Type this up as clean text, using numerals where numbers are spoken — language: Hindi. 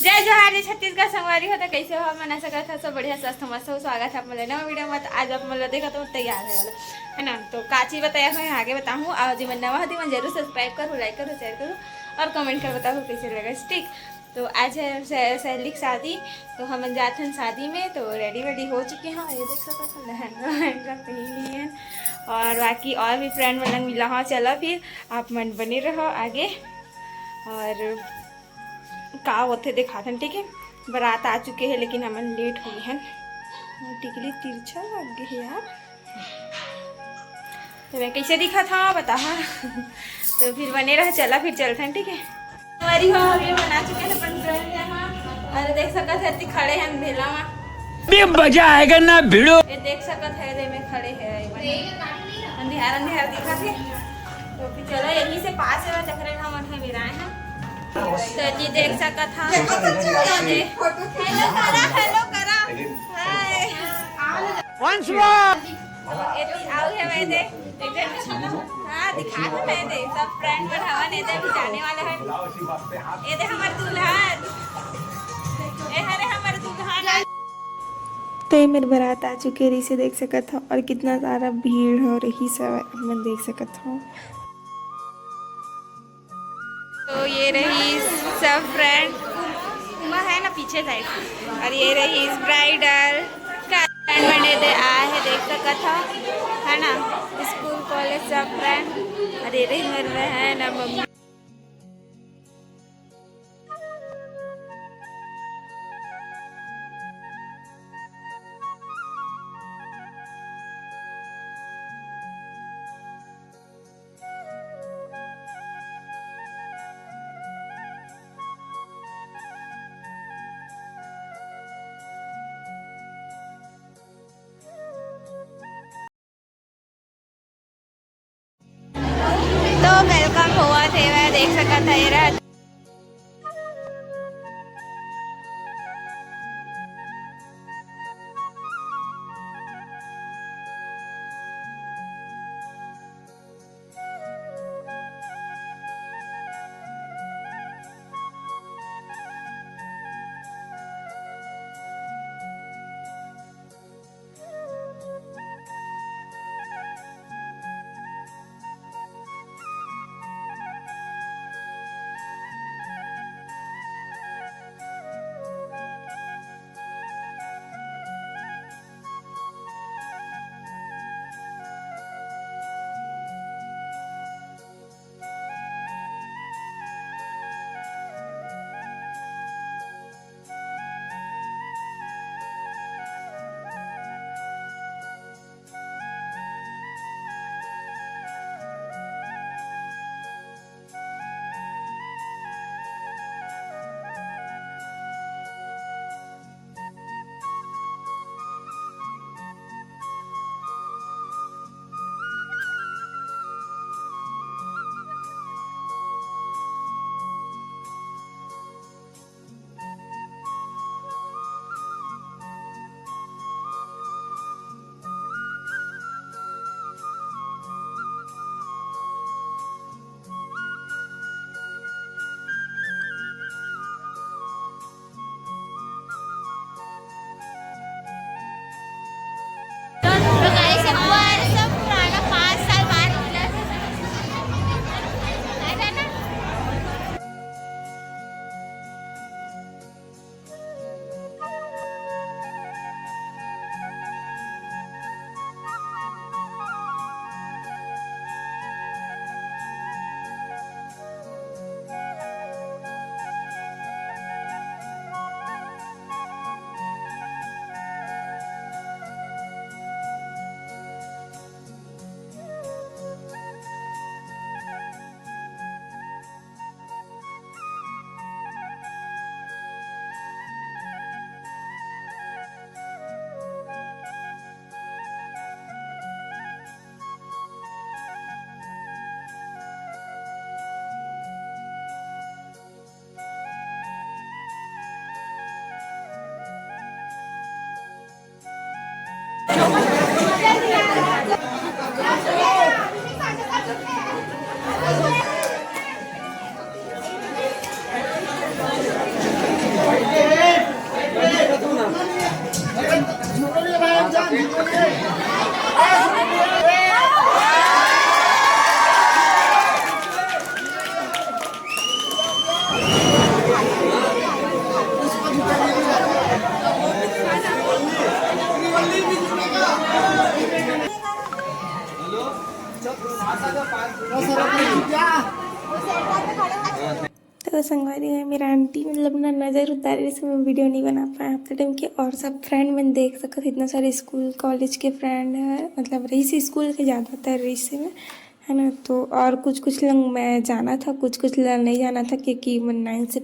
जय जोहार जय छत्तीसगढ़ संगवारी होता कैसे हो मना सका था सब बढ़िया स्वस्थ मस्त हो स्वागत है आप मेरे नवा वीडियो में। आज आप मतलब देखा तो तैयार है ना। तो काची बताया मैं आगे बताऊँ और जी मैं नवा होती मैं जरूर सब्सक्राइब करूँ, लाइक करूँ, शेयर करूँ और कमेंट कर बताऊँ कैसे लगा ठीक। तो आज है सहेली की शादी, तो हम जाते हैं शादी में। तो रेडी वेडी हो चुके हैं, ये देख सकते लहंगा वहंगा पहन लिए हैं और बाकी और भी फ्रेंड वाला मिला। हाँ चलो फिर आप मन बने रहो आगे और का होते दिखाते ठीक है। बारात आ चुके हैं लेकिन हम लेट हुए हैं, टिकली तिरछा लग गई है यार। तो मैं कैसे दिखा था बता। तो फिर बने रहा चला फिर चलते हैं ठीक है। हमारी हो ये बना चुके हैं अपन फ्रेंड यहाँ। अरे देख सकत है खड़े हैं अंधेला में, मजा आएगा ना भिड़ो। ये देख सकत है दे में खड़े हैं अंधेर अंधेर दिखा थे। तो फिर चलो यहीं से पास है चक्कर हम अठे बिराए हैं। तो जी देख सका था हेलो करा हाय वंस मोर इतनी आओ है मैं दे हां दिखा तो मैं दे सब फ्रेंड बढ़ावा ने दे भी जाने वाले हैं। ये दे हमारे दुल्हन, ए हरे हमारे दुल्हन। तो ये मेरी बारात आ चुकी है, इसे देख सकत हो और कितना सारा भीड़ हो रही सब मैं देख सकत हूँ। तो ये रही सब फ्रेंड उमा है ना पीछे साइड, और ये रही ब्राइडल का फ्रेंड बने दे आए है देख सकत हो है ना। स्कूल कॉलेज सब फ्रेंड और ये रही मेरे है ना मम्मी। तो वेलकम हुआ थे वह देख सकता था ये रहा। तो संगवारी है मेरा आंटी मतलब ना नज़र उतार रही से मैं वीडियो नहीं बना पाया अपने टाइम के। और सब फ्रेंड मैंने देख सका इतना सारे स्कूल कॉलेज के फ्रेंड है, मतलब रही से स्कूल के ज़्यादातर रही से में है ना। तो और कुछ कुछ लोग मैं जाना था, कुछ कुछ लोग नहीं जाना था, क्योंकि मैं 9 से